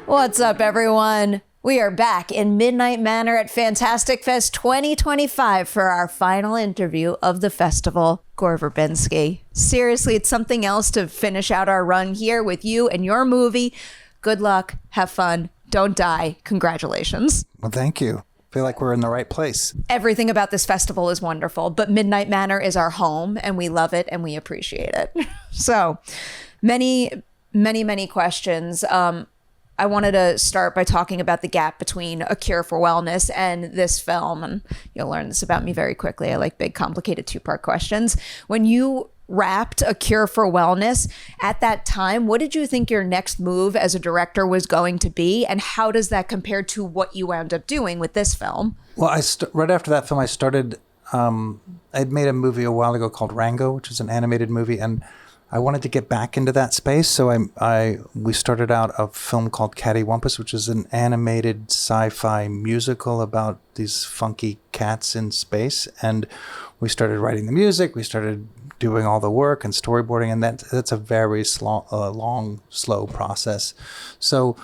What's up, everyone? We are back in Midnight Manor at FantasticFest 2025 for our final interview of the festival. Gore Verbinski. Seriously, it's something else to finish out our run here with you and your movie. Good luck. Have fun. Don't die. Congratulations. Well, thank you. Feel like we're in the right place. Everything about this festival is wonderful, but Midnight Manor is our home, and we love it and we appreciate it. So, many questions. I wanted to start by talking about the gap between A Cure for Wellness and this film, and you'll learn this about me very quickly. I like big, complicated two-part questions. When you wrapped A Cure for Wellness, at that time, what did you think your next move as a director was going to be, and how does that compare to what you wound up doing with this film? Well, right after that film, I started, I'd made a movie a while ago called Rango, which is an animated movie, and I wanted to get back into that space, so we started out a film called Cattywampus, which is an animated sci-fi musical about these funky cats in space, and we started writing the music, we started doing all the work and storyboarding, and that's a very long, slow process. So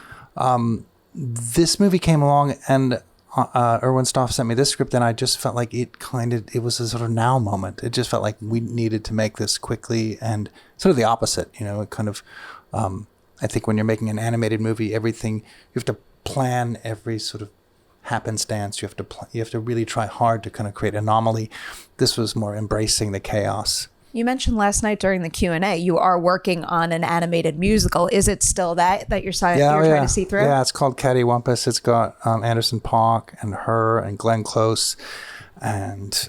this movie came along, and Erwin Stoff sent me this script, and I just felt like it was a sort of now moment. It just felt like we needed to make this quickly, and sort of the opposite, it kind of, I think when you're making an animated movie, everything, you have to plan every sort of happenstance. You have to really try hard to kind of create anomaly. This was more embracing the chaos. You mentioned last night during the Q&A, you are working on an animated musical. Is it still that you're trying to see through? Yeah, it's called Cattywampus. It's got Anderson Paak and her and Glenn Close and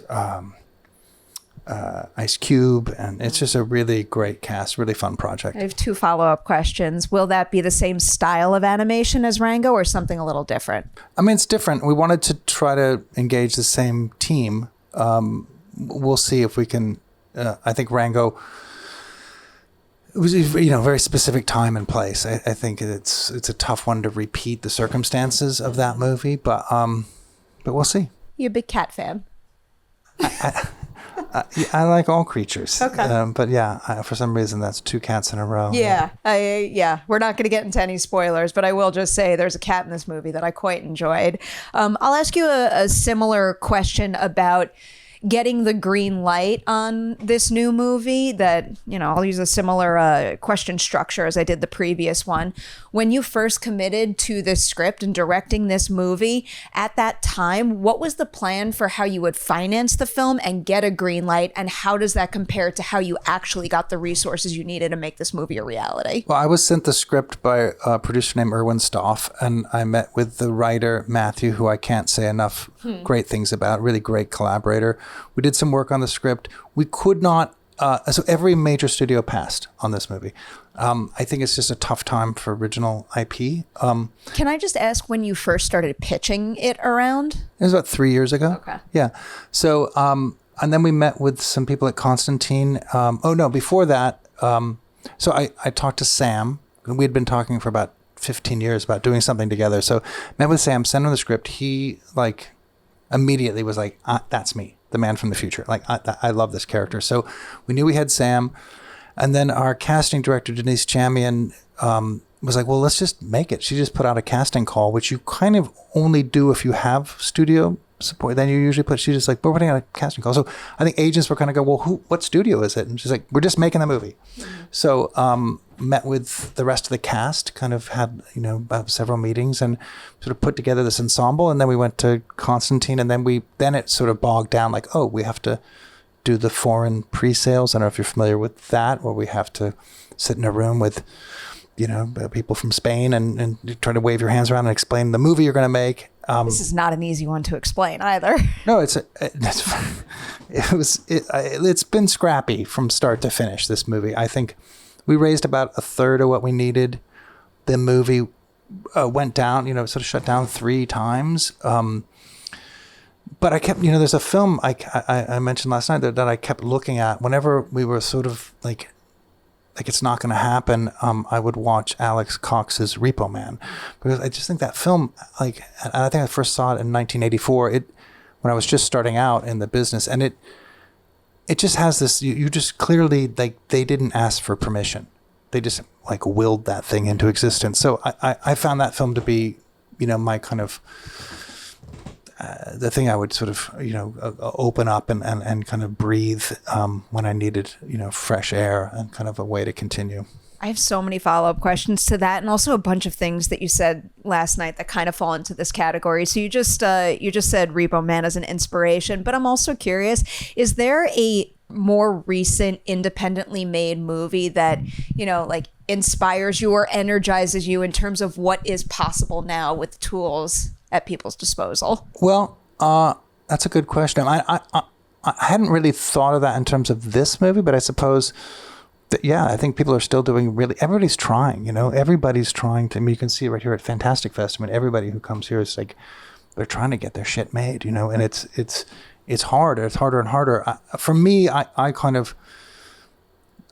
Ice Cube. And it's just a really great cast, really fun project. I have two follow-up questions. Will that be the same style of animation as Rango or something a little different? I mean, it's different. We wanted to try to engage the same team. We'll see if we can... I think Rango, it was a very specific time and place. I think it's a tough one to repeat the circumstances of that movie, but we'll see. You're a big cat fan. I like all creatures. Okay. But yeah, for some reason that's two cats in a row. Yeah. We're not going to get into any spoilers, but I will just say there's a cat in this movie that I quite enjoyed. I'll ask you a similar question about getting the green light on this new movie that, I'll use a similar question structure as I did the previous one. When you first committed to this script and directing this movie, at that time, what was the plan for how you would finance the film and get a green light? And how does that compare to how you actually got the resources you needed to make this movie a reality? Well, I was sent the script by a producer named Erwin Stoff, and I met with the writer, Matthew, who I can't say enough great things about, really great collaborator. We did some work on the script. We could not, so every major studio passed on this movie. I think it's just a tough time for original IP. Can I just ask when you first started pitching it around? It was about 3 years ago. Okay. Yeah. So, and then we met with some people at Constantine. Before that, so I talked to Sam. We had been talking for about 15 years about doing something together. So met with Sam, sent him the script. He immediately was like, that's me, the man from the future. I love this character. So we knew we had Sam. And then our casting director, Denise Chamian, was like, well, let's just make it. She just put out a casting call, which you kind of only do if you have studio support. Then you usually she's just like, we're putting out a casting call. So I think agents were kind of go, well, what studio is it? And she's like, we're just making the movie. Mm-hmm. So met with the rest of the cast, kind of had, about several meetings and sort of put together this ensemble. And then we went to Constantine, and then it sort of bogged down like, oh, we have to do the foreign pre-sales. I don't know if you're familiar with that, where we have to sit in a room with, people from Spain and try to wave your hands around and explain the movie you're going to make. This is not an easy one to explain either. No, it's been scrappy from start to finish, this movie. I think we raised about a third of what we needed. The movie went down, sort of shut down 3 times. But I kept, there's a film I mentioned last night that I kept looking at whenever we were sort of like it's not going to happen. I would watch Alex Cox's Repo Man, because I just think that film, and I think I first saw it in 1984. When I was just starting out in the business, and it just has this. You just clearly they didn't ask for permission. they just like willed that thing into existence. So I found that film to be, my kind of the thing I would sort of, open up and kind of breathe when I needed, fresh air and kind of a way to continue. I have so many follow-up questions to that, and also a bunch of things that you said last night that kind of fall into this category. So you just said Repo Man as an inspiration, but I'm also curious, is there a more recent independently made movie that, like inspires you or energizes you in terms of what is possible now with tools at people's disposal? Well, that's a good question. I hadn't really thought of that in terms of this movie, but I suppose that, I think people are still doing everybody's trying, everybody's trying to, you can see it right here at FantasticFest. Everybody who comes here is like, they're trying to get their shit made, and it's hard. It's harder and harder. For me, I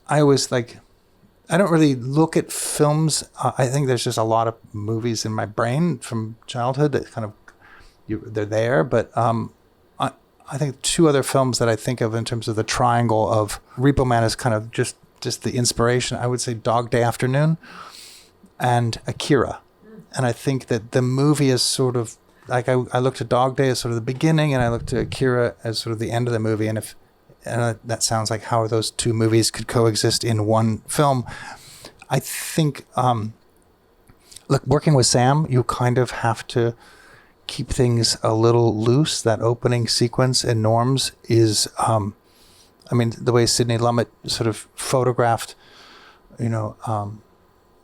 always like, I don't really look at films. I think there's just a lot of movies in my brain from childhood that kind of, they're there. But I think two other films that I think of in terms of the triangle of Repo Man is kind of just the inspiration. I would say Dog Day Afternoon and Akira. And I think that the movie is sort of, like I looked at Dog Day as sort of the beginning, and I looked at Akira as sort of the end of the movie. And that sounds like how those two movies could coexist in one film. I think, look, working with Sam, you kind of have to keep things a little loose. That opening sequence in Norms is, the way Sidney Lumet sort of photographed, Sonny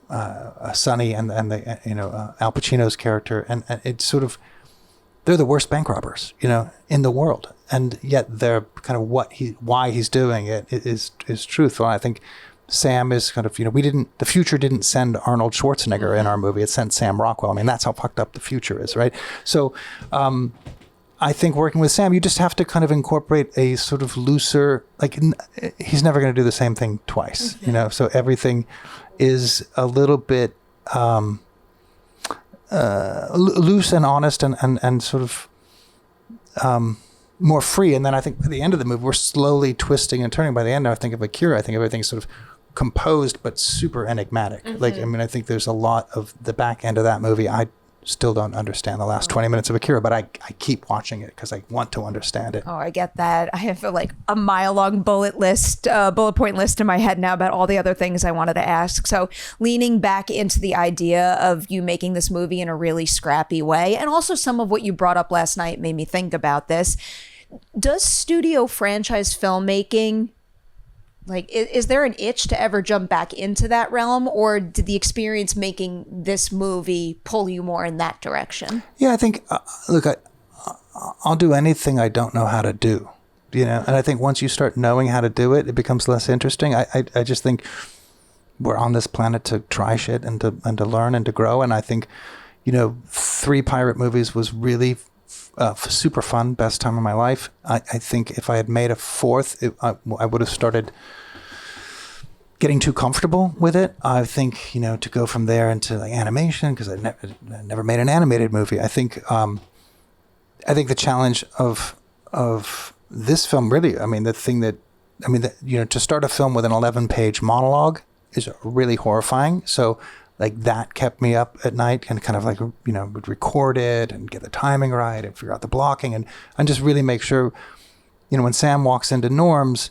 and the, Al Pacino's character, and it's sort of, they're the worst bank robbers, in the world. And yet they're kind of why he's doing it is truthful. And I think Sam is kind of, the future didn't send Arnold Schwarzenegger in our movie. It sent Sam Rockwell. That's how fucked up the future is, right? So I think working with Sam, you just have to kind of incorporate a sort of looser, like he's never going to do the same thing twice, so everything is a little bit loose and honest and sort of more free. And then I think by the end of the movie, we're slowly twisting and turning. By the end, I think of Akira, I think everything's sort of composed but super enigmatic. I think there's a lot of the back end of that movie. I still don't understand the last 20 minutes of Akira, but I keep watching it because I want to understand it. Oh, I get that. I have like a mile-long bullet point list in my head now about all the other things I wanted to ask. So leaning back into the idea of you making this movie in a really scrappy way, and also some of what you brought up last night made me think about this. Does studio franchise filmmaking, like, is there an itch to ever jump back into that realm, or did the experience making this movie pull you more in that direction? Yeah, I think, look, I'll do anything I don't know how to do, and I think once you start knowing how to do it, it becomes less interesting. I just think we're on this planet to try shit and to learn and to grow. And I think, 3 pirate movies was really super fun, best time of my life. I think if I had made a 4th, I would have started getting too comfortable with it. I think, to go from there into like animation, because I never made an animated movie. I think the challenge of this film really, to start a film with an 11-page monologue is really horrifying. So like that kept me up at night and kind of like, would record it and get the timing right and figure out the blocking and just really make sure, when Sam walks into Norms,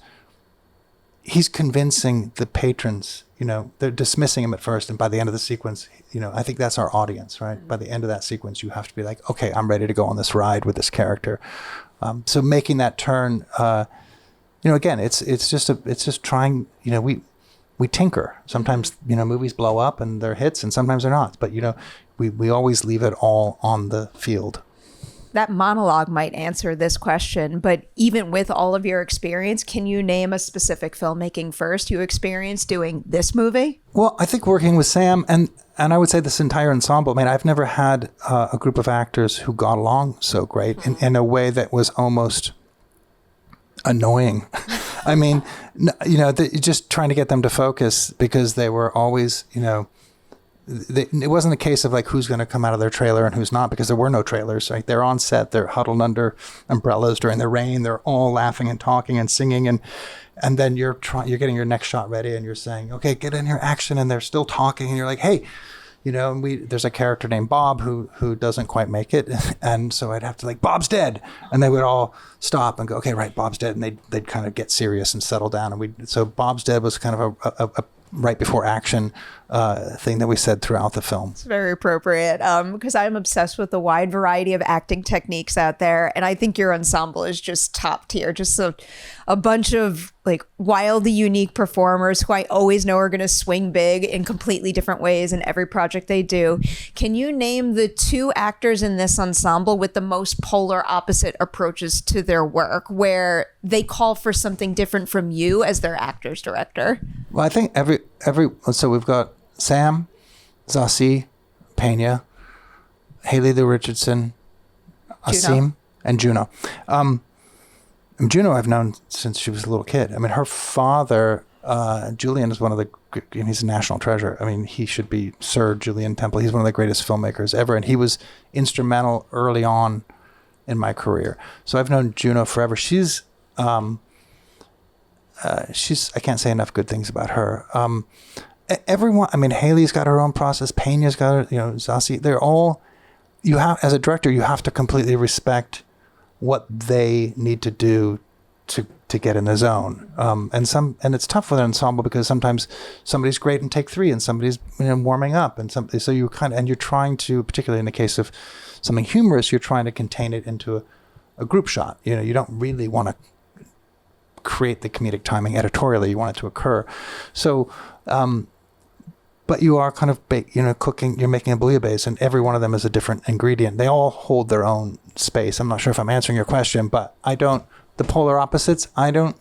he's convincing the patrons, they're dismissing him at first. And by the end of the sequence, I think that's our audience, right? Mm-hmm. By the end of that sequence, you have to be like, okay, I'm ready to go on this ride with this character. So making that turn, again, it's just trying, we tinker. Sometimes, movies blow up and they're hits and sometimes they're not. But, we always leave it all on the field. That monologue might answer this question, but even with all of your experience, can you name a specific filmmaking first you experienced doing this movie? Well, I think working with Sam and I would say this entire ensemble, I've never had a group of actors who got along so great in a way that was almost annoying. Just trying to get them to focus because they were always, it wasn't a case of like who's going to come out of their trailer and who's not, because there were no trailers. Right? They're on set. They're huddled under umbrellas during the rain. They're all laughing and talking and singing, and then you're getting your next shot ready, and you're saying, okay, get in here, action, and they're still talking, and you're like, hey. And there's a character named Bob who doesn't quite make it, and so I'd have to like, Bob's dead, and they would all stop and go, okay, right, Bob's dead, and they'd kind of get serious and settle down, and so Bob's dead was kind of a right before action thing that we said throughout the film. It's very appropriate because I'm obsessed with the wide variety of acting techniques out there, and I think your ensemble is just top tier. Just a bunch of like wildly unique performers who I always know are going to swing big in completely different ways in every project they do. Can you name the 2 actors in this ensemble with the most polar opposite approaches to their work, where they call for something different from you as their actor's director? Well, I think so we've got Sam, Zazie, Peña, Haley the Richardson, Asim, and Juno. Juno I've known since she was a little kid. I mean, her father, Julian, is he's a national treasure. I mean, he should be Sir Julian Temple. He's one of the greatest filmmakers ever, and he was instrumental early on in my career. So I've known Juno forever. She's I can't say enough good things about her. Everyone, I mean, Haley's got her own process. Peña's got her, Zazie. They're all, as a director, you have to completely respect what they need to do to get in the zone. And it's tough with an ensemble because sometimes somebody's great in take 3 and somebody's warming up, and so you and you're trying to, particularly in the case of something humorous, you're trying to contain it into a group shot. You don't really want to create the comedic timing editorially. You want it to occur. So, but you are kind of cooking. You're making a bouillabaisse, and every one of them is a different ingredient. They all hold their own space. I'm not sure if I'm answering your question, but the polar opposites. God,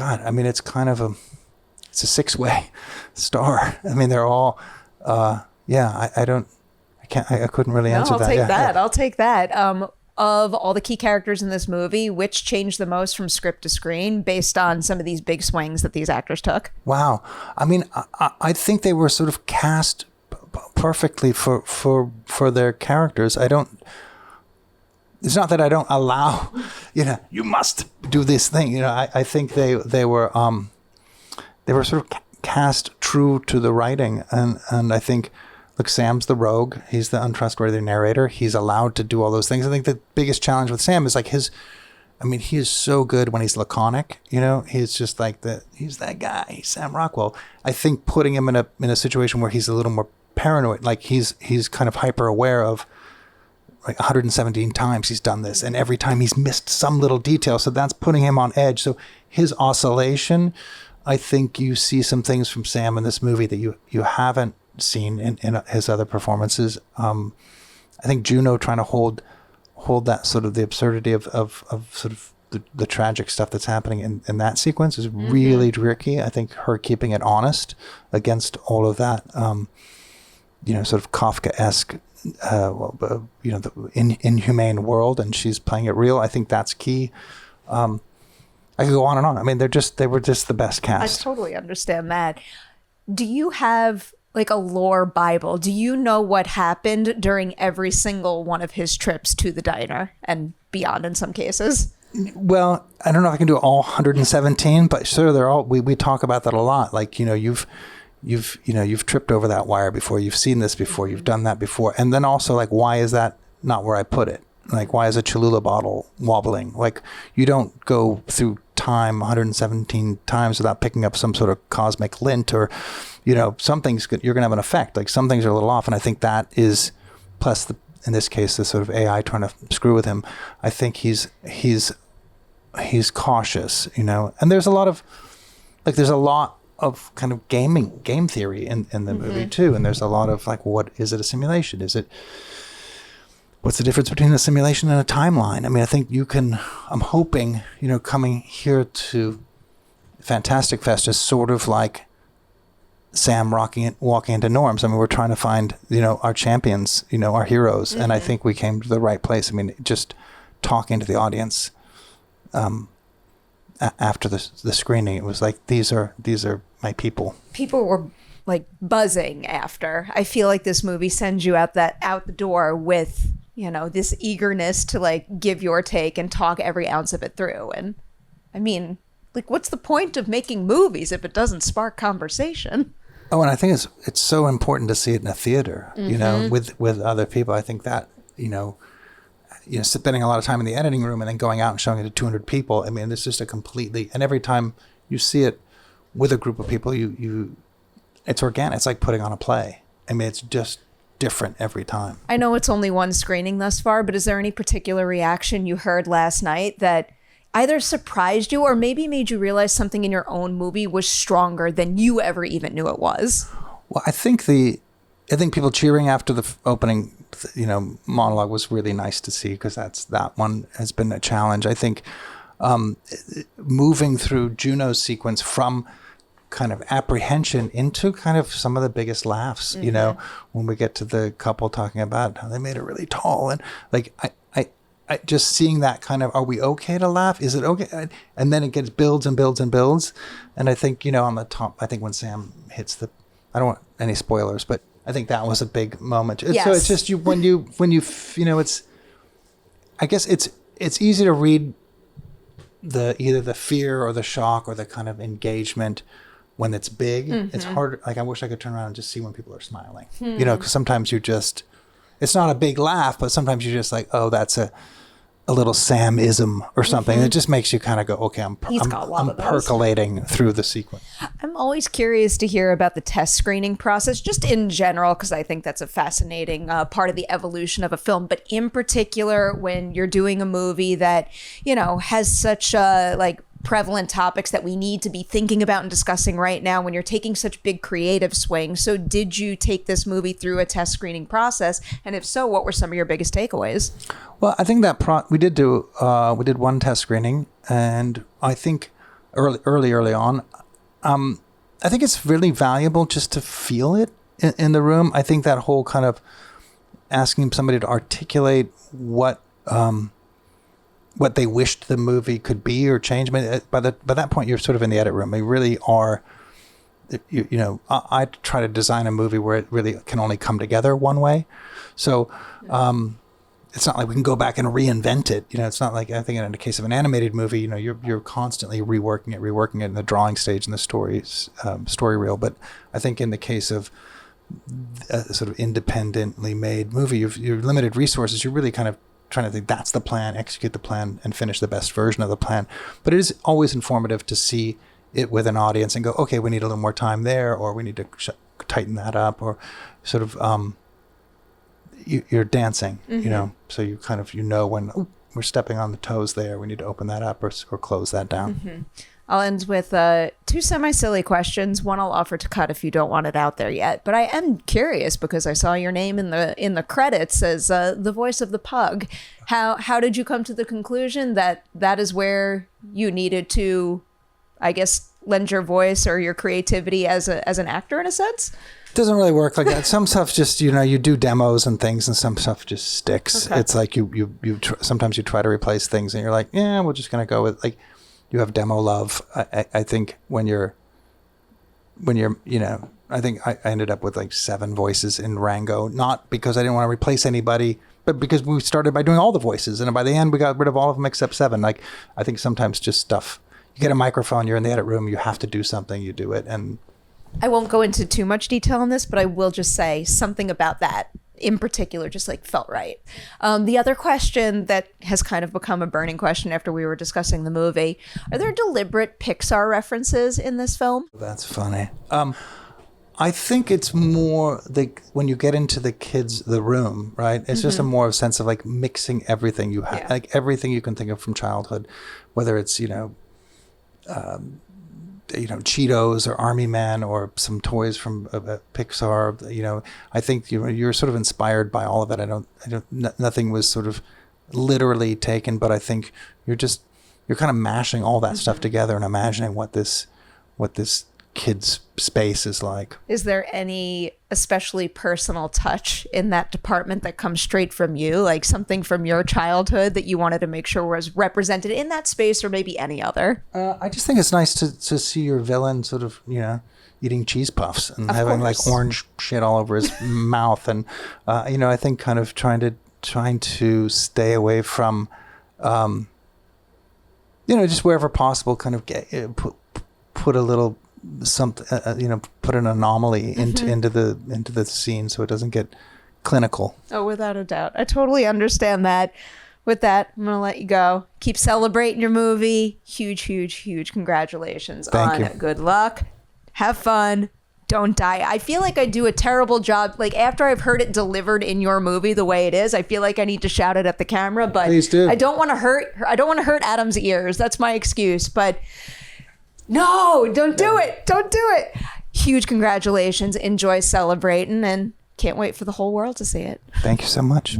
I mean, it's kind of it's a 6-way star. I mean, they're all. I couldn't really answer that. I'll take that. Of all the key characters in this movie, which changed the most from script to screen based on some of these big swings that these actors took? Wow. I mean, I think they were sort of cast perfectly for their characters. It's not that I don't allow, you must do this thing. I think they were sort of cast true to the writing. And I think, look, Sam's the rogue. He's the untrustworthy narrator. He's allowed to do all those things. I think the biggest challenge with Sam is like he is so good when he's laconic. He's just like he's that guy. He's Sam Rockwell. I think putting him in a situation where he's a little more paranoid, like he's kind of hyper aware of like 117 times he's done this, and every time he's missed some little detail. So that's putting him on edge. So his oscillation, I think you see some things from Sam in this movie that you haven't seen in his other performances. I think Juno trying to hold that sort of the absurdity of sort of the tragic stuff that's happening in that sequence is really tricky. I think her keeping it honest against all of that, sort of Kafka-esque, the inhumane world, and she's playing it real. I think that's key. I could go on and on. I mean, they were just the best cast. I totally understand that. Do you have like a lore Bible? Do you know what happened during every single one of his trips to the diner and beyond in some cases? Well, I don't know if I can do all 117, but sure, they're all. We talk about that a lot. Like you've tripped over that wire before. You've seen this before. You've done that before. And then also like, why is that not where I put it? Like, why is a Cholula bottle wobbling? Like, you don't go through time 117 times without picking up some sort of cosmic lint or, some things you're going to have an effect. Like, some things are a little off. And I think that is, plus in this case, the sort of AI trying to screw with him. I think he's cautious, and there's a lot of kind of game theory in the movie too. And there's a lot of like, what is it, a simulation? What's the difference between a simulation and a timeline? I mean, I think I'm hoping, coming here to FantasticFest is sort of like Sam walking into norms. I mean, we're trying to find, our champions, our heroes. And I think we came to the right place. I mean, just talking to the audience, after the screening, it was like, these are my people. People were like buzzing after. I feel like this movie sends you out the door with, this eagerness to like give your take and talk every ounce of it through. And I mean, like, what's the point of making movies if it doesn't spark conversation? Oh, and I think it's so important to see it in a theater, with other people. I think that, spending a lot of time in the editing room and then going out and showing it to 200 people. I mean, it's just and every time you see it with a group of people, it's organic. It's like putting on a play. I mean, it's just different every time. I know it's only one screening thus far, but is there any particular reaction you heard last night that either surprised you or maybe made you realize something in your own movie was stronger than you ever even knew it was? Well, I think people cheering after the opening, monologue was really nice to see, because that one has been a challenge. I think moving through Juno's sequence from kind of apprehension into kind of some of the biggest laughs, when we get to the couple talking about how they made it really tall, and like I just seeing that kind of, are we okay to laugh? Is it okay? And then it builds and builds and builds. And I think, on the top, I think when Sam hits I don't want any spoilers, but I think that was a big moment. Yes. So it's just I guess it's easy to read either the fear or the shock or the kind of engagement when it's big. Mm-hmm. It's hard. Like, I wish I could turn around and just see when people are smiling, because sometimes it's not a big laugh, but sometimes you're just like, oh, that's a little Sam-ism or something. Mm-hmm. It just makes you kind of go, okay, I'm percolating through the sequence. I'm always curious to hear about the test screening process, just in general, because I think that's a fascinating part of the evolution of a film. But in particular, when you're doing a movie that, has such prevalent topics that we need to be thinking about and discussing right now, when you're taking such big creative swings. So did you take this movie through a test screening process? And if so, what were some of your biggest takeaways? Well, I think that we did one test screening, and I think early on, I think it's really valuable just to feel it in the room. I think that whole kind of asking somebody to articulate what they wished the movie could be or change. I mean, by that point, you're sort of in the edit room. They really are. I try to design a movie where it really can only come together one way. So it's not like we can go back and reinvent it. It's not like, I think in the case of an animated movie, you're constantly reworking it in the drawing stage and the story reel. But I think in the case of a sort of independently made movie, you're limited resources. You're really kind of trying to think, that's the plan, execute the plan, and finish the best version of the plan. But it is always informative to see it with an audience and go, okay, we need a little more time there, or we need to tighten that up, or sort of you're dancing, mm-hmm. So you kind of when we're stepping on the toes there, we need to open that up or close that down. Mm-hmm. I'll end with two semi-silly questions. One I'll offer to cut if you don't want it out there yet. But I am curious, because I saw your name in the credits as the voice of the pug. How did you come to the conclusion that is where you needed to, I guess, lend your voice or your creativity as an actor in a sense? It doesn't really work like that. Some stuff just, you do demos and things, and some stuff just sticks. Okay. It's like sometimes you try to replace things and you're like, yeah, we're just going to go with, like, you have demo love. I think when you're, I think I ended up with like 7 voices in Rango, not because I didn't want to replace anybody, but because we started by doing all the voices. And by the end, we got rid of all of them except 7. Like, I think sometimes just stuff, you get a microphone, you're in the edit room, you have to do something, you do it. And I won't go into too much detail on this, but I will just say something about that in particular just felt right. The other question that has kind of become a burning question after we were discussing the movie, are there deliberate Pixar references in this film? That's funny. I think it's more when you get into the room, right? It's mm-hmm. just a more sense of like mixing everything you have, like everything you can think of from childhood, whether it's, Cheetos or Army Men or some toys from Pixar. I think you're sort of inspired by all of it. Nothing was sort of literally taken, but I think you're kind of mashing all that mm-hmm. stuff together and imagining what this kid's space is like. Is there any especially personal touch in that department that comes straight from you, like something from your childhood that you wanted to make sure was represented in that space, or maybe any other? I just think it's nice to see your villain sort of, eating cheese puffs and Of having course. like orange shit all over his mouth. And, I think kind of trying to stay away from, just wherever possible, kind of put a little something, put an anomaly into the scene so it doesn't get clinical. Oh, without a doubt. I totally understand that. With that, I'm going to let you go. Keep celebrating your movie. Huge, huge, huge congratulations Thank on you. it. Good luck. Have fun. Don't die. I feel like I do a terrible job. Like after I've heard it delivered in your movie the way it is, I feel like I need to shout it at the camera, but Please do. I don't want to hurt Adam's ears. That's my excuse. But no, don't do it. Don't do it. Huge congratulations. Enjoy celebrating and can't wait for the whole world to see it. Thank you so much.